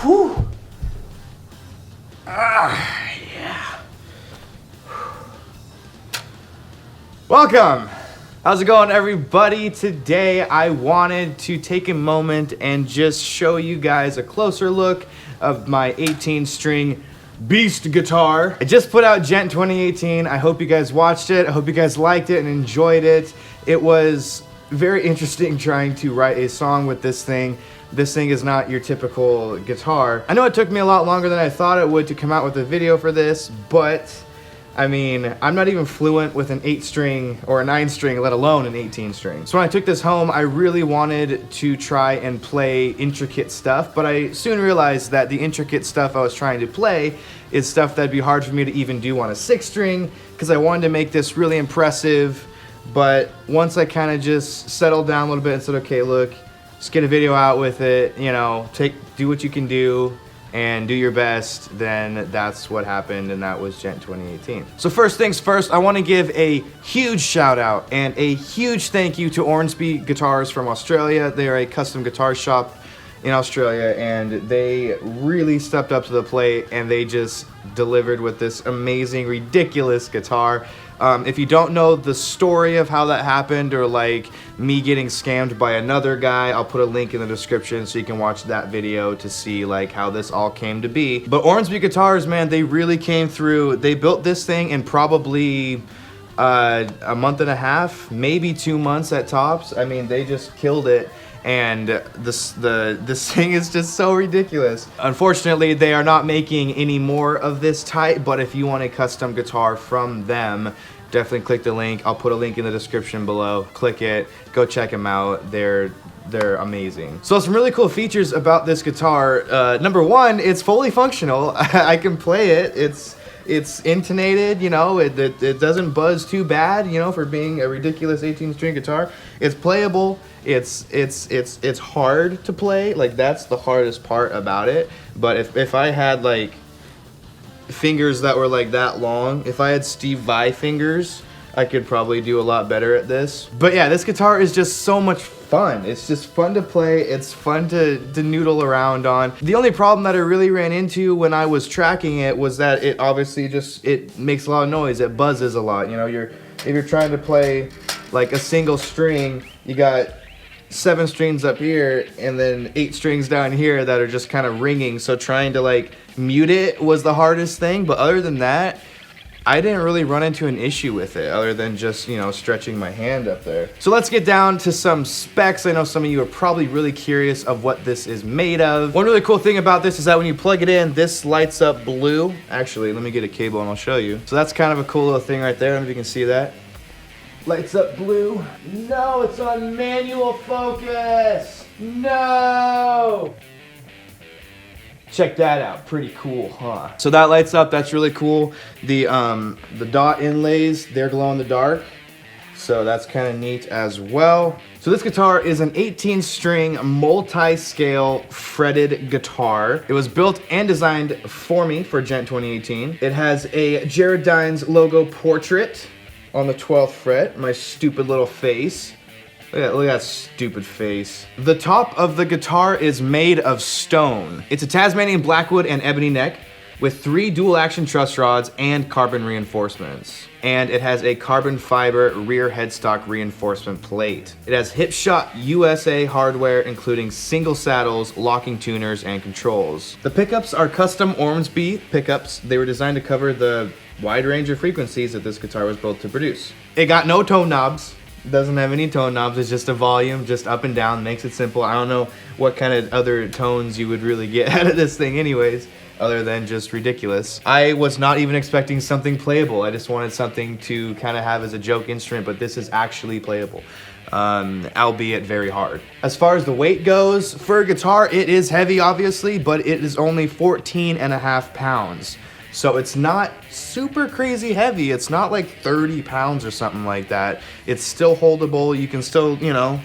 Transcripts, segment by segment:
Whew. Ah, yeah. Welcome. How's it going, everybody? Today I wanted to take a moment and just show you guys a closer look of my 18-string beast guitar. I just put out Djent 2018. I hope you guys watched it. I hope you guys liked it and enjoyed it. It was very interesting trying to write a song with this thing. This thing is not your typical guitar. I know it took me a lot longer than I thought it would to come out with a video for this, but I mean, I'm not even fluent with an 8-string or a 9-string, let alone an 18-string. So when I took this home, I really wanted to try and play intricate stuff, but I soon realized that the intricate stuff I was trying to play is stuff that'd be hard for me to even do on a 6-string, because I wanted to make this really impressive. But once I kind of just settled down a little bit and said, okay, look, just get a video out with it, you know, do what you can do and do your best, then that's what happened, and that was Djent 2018. So first things first, I want to give a huge shout out and a huge thank you to Ormsby Guitars from Australia. They are a custom guitar shop in Australia, and they really stepped up to the plate and they just delivered with this amazing, ridiculous guitar. If you don't know the story of how that happened, or like me getting scammed by another guy, I'll put a link in the description so you can watch that video to see like how this all came to be. But Ormsby Guitars, man, they really came through. They built this thing in probably a month and a half, maybe 2 months at tops. I mean, they just killed it. And this thing is just so ridiculous. Unfortunately, they are not making any more of this type, but if you want a custom guitar from them, definitely click the link. I'll put a link in the description below. Click it, go check them out. They're amazing. So some really cool features about this guitar. Number one, it's fully functional. I can play it. It's intonated, you know, it doesn't buzz too bad, you know, for being a ridiculous 18-string guitar. It's playable. It's hard to play. Like, that's the hardest part about it. But if I had like fingers that were like that long, if I had Steve Vai fingers, I could probably do a lot better at this. But yeah, this guitar is just so much fun. It's just fun to play. It's fun to noodle around on. The only problem that I really ran into when I was tracking it was that it obviously it makes a lot of noise. It buzzes a lot. You know, if you're trying to play like a single string, you got 7 strings up here and then 8 strings down here that are just kind of ringing. So trying to like mute it was the hardest thing. But other than that, I didn't really run into an issue with it other than just, you know, stretching my hand up there. So let's get down to some specs. I know some of you are probably really curious of what this is made of. One really cool thing about this is that when you plug it in, this lights up blue. Actually, let me get a cable and I'll show you. So that's kind of a cool little thing right there. I don't know if you can see that. Lights up blue. No, it's on manual focus. No! Check that out, pretty cool, huh? So that lights up, that's really cool. The dot inlays, they're glow in the dark. So that's kind of neat as well. So this guitar is an 18-string multi-scale fretted guitar. It was built and designed for me for Djent 2018. It has a Jared Dines logo portrait on the 12th fret, my stupid little face. Look at that stupid face. The top of the guitar is made of stone. It's a Tasmanian blackwood and ebony neck with 3 dual action truss rods and carbon reinforcements. And it has a carbon fiber rear headstock reinforcement plate. It has Hipshot USA hardware, including single saddles, locking tuners, and controls. The pickups are custom Ormsby pickups. They were designed to cover the wide range of frequencies that this guitar was built to produce. It got no tone knobs. Doesn't have any tone knobs. It's just a volume, just up and down. Makes it simple. I don't know what kind of other tones you would really get out of this thing anyways, other than just ridiculous. I was not even expecting something playable. I just wanted something to kind of have as a joke instrument, but this is actually playable, albeit very hard. As far as the weight goes, for a guitar, it is heavy obviously, but it is only 14.5 pounds. So it's not super crazy heavy. It's not like 30 pounds or something like that. It's still holdable. You can still, you know,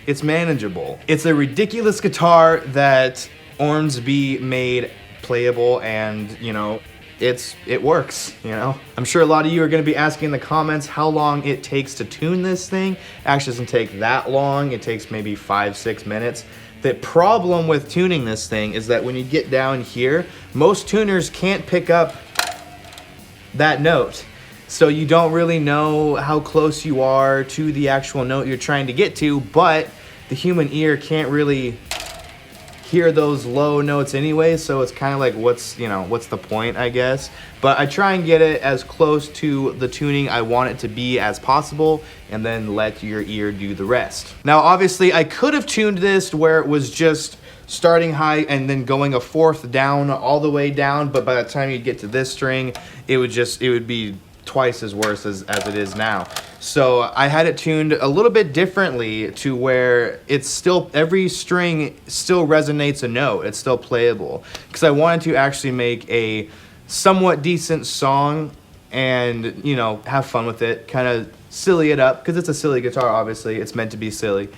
it's manageable. It's a ridiculous guitar that Ormsby made playable, and, you know, it works, you know. I'm sure a lot of you are gonna be asking in the comments how long it takes to tune this thing. It actually doesn't take that long. It takes maybe 5-6 minutes. The problem with tuning this thing is that when you get down here, most tuners can't pick up that note. So you don't really know how close you are to the actual note you're trying to get to, but the human ear can't really hear those low notes anyway, so it's kind of like, what's the point, I guess. But I try and get it as close to the tuning I want it to be as possible, and then let your ear do the rest. Now obviously I could have tuned this where it was just starting high and then going a fourth down all the way down, but by the time you get to this string, it would be twice as worse as it is now. So I had it tuned a little bit differently to where it's still, every string still resonates a note, it's still playable, because I wanted to actually make a somewhat decent song and, you know, have fun with it, kind of silly it up, because it's a silly guitar, obviously, it's meant to be silly.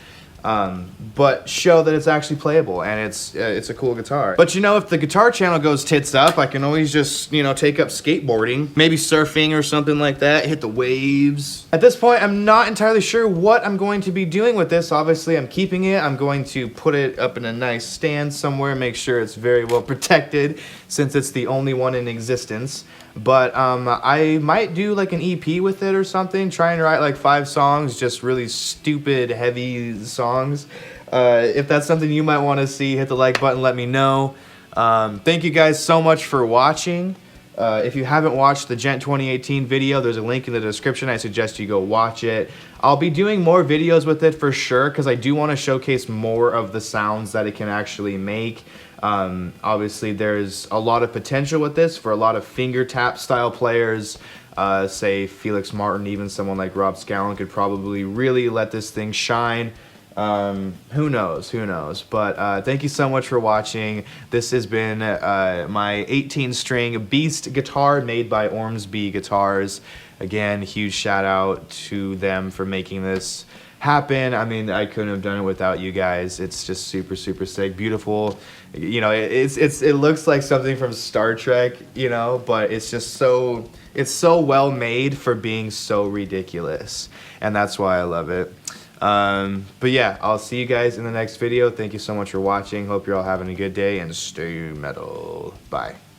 But show that it's actually playable and it's a cool guitar. But you know, if the guitar channel goes tits up, I can always just, you know, take up skateboarding, maybe surfing or something like that, hit the waves. At this point, I'm not entirely sure what I'm going to be doing with this. Obviously, I'm keeping it. I'm going to put it up in a nice stand somewhere, make sure it's very well protected since it's the only one in existence. But I might do like an EP with it or something, try and write like 5 songs, just really stupid, heavy songs. If that's something you might want to see, hit the like button, let me know. Thank you guys so much for watching. If you haven't watched the Djent 2018 video, there's a link in the description. I suggest you go watch it. I'll be doing more videos with it for sure, because I do want to showcase more of the sounds that it can actually make. Obviously, there's a lot of potential with this for a lot of finger tap style players. Say Felix Martin, even someone like Rob Scallon could probably really let this thing shine. Who knows, but thank you so much for watching. This has been my 18-string Beast guitar made by Ormsby Guitars. Again, huge shout out to them for making this happen. I mean, I couldn't have done it without you guys. It's just super sick, beautiful. You know, it looks like something from Star Trek, you know, but it's just so well made for being so ridiculous, and that's why I love it. But yeah, I'll see you guys in the next video. Thank you so much for watching. Hope you're all having a good day, and stay metal. Bye.